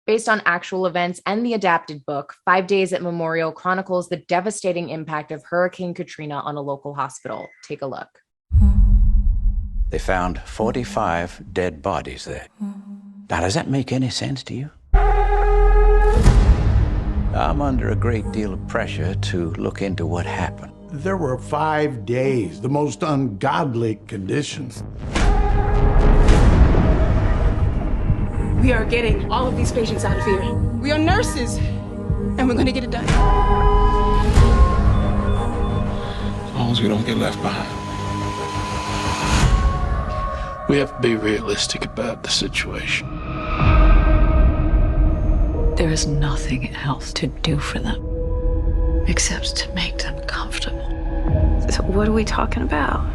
Based on actual events and the adapted book, 5 Days at Memorial chronicles the devastating impact of Hurricane Katrina on a local hospital. Take a look. They found 45 dead bodies there. Now, does that make any sense to you? I'm under a great deal of pressure to look into what happened. There were 5 days, the most ungodly conditions. We are getting all of these patients out of here. We are nurses, and we're gonna get it done. As long as we don't get left behind. We have to be realistic about the situation. There is nothing else to do for them except to make them comfortable. So what are we talking about?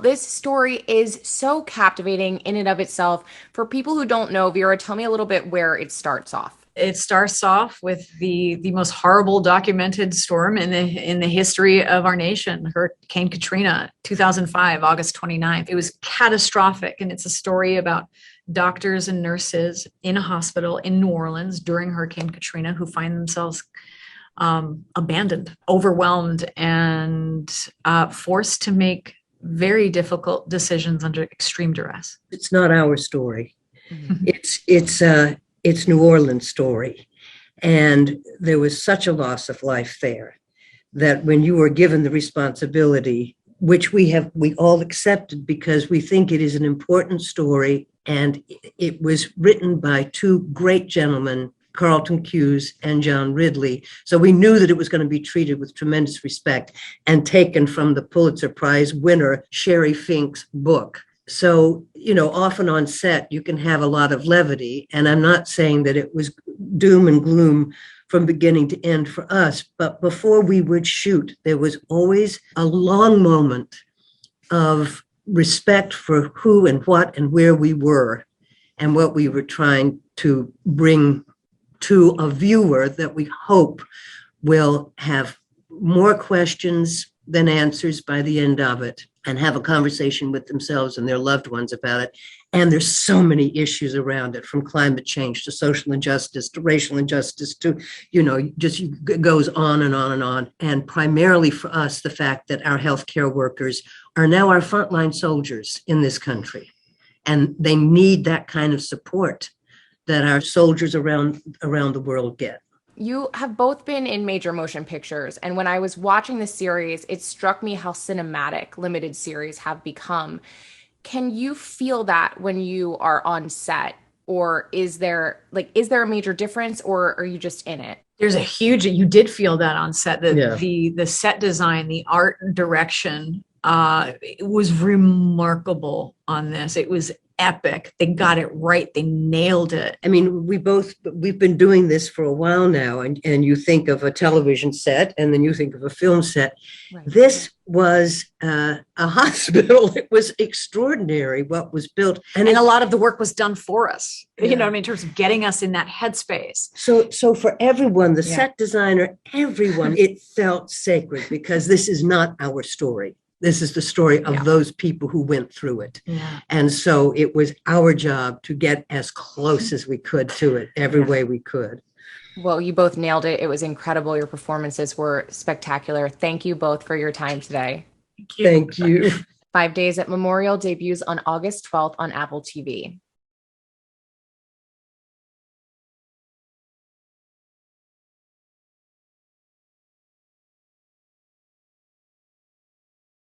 This story is so captivating in and of itself. For people who don't know, Vera, tell me a little bit where it starts off. It starts off with the most horrible documented storm in the history of our nation, Hurricane Katrina, 2005, August 29th. It was catastrophic, and it's a story about doctors and nurses in a hospital in New Orleans during Hurricane Katrina who find themselves abandoned, overwhelmed, and forced to make very difficult decisions under extreme duress. It's not our story. Mm-hmm. It's New Orleans' story. And there was such a loss of life there that when you were given the responsibility, which we all accepted because we think it is an important story, and it was written by two great gentlemen, Carlton Cuse and John Ridley. So we knew that it was going to be treated with tremendous respect and taken from the Pulitzer Prize winner, Sherry Fink's book. So, often on set, you can have a lot of levity. And I'm not saying that it was doom and gloom from beginning to end for us. But before we would shoot, there was always a long moment of respect for who and what and where we were and what we were trying to bring to a viewer that we hope will have more questions than answers by the end of it and have a conversation with themselves and their loved ones about it. And there's so many issues around it, from climate change to social injustice to racial injustice to, just goes on and on and on. And primarily for us, the fact that our healthcare workers are now our frontline soldiers in this country. And they need that kind of support that our soldiers around the world get. You have both been in major motion pictures, and when I was watching the series, it struck me how cinematic limited series have become. Can you feel that when you are on set, or is there a major difference, or are you just in it? There's you did feel that on set, the set design, the art direction, it was remarkable on this. It was epic. They got it right. They nailed it. I mean, we've been doing this for a while now, and you think of a television set and then you think of a film set. Right. This was a hospital. It was extraordinary what was built. And a lot of the work was done for us, in terms of getting us in that headspace. So for everyone, the set designer, everyone, it felt sacred because this is not our story. This is the story of those people who went through it. Yeah. And so it was our job to get as close as we could to it, every way we could. Well, you both nailed it. It was incredible. Your performances were spectacular. Thank you both for your time today. Thank you. 5 Days at Memorial debuts on August 12th on Apple TV.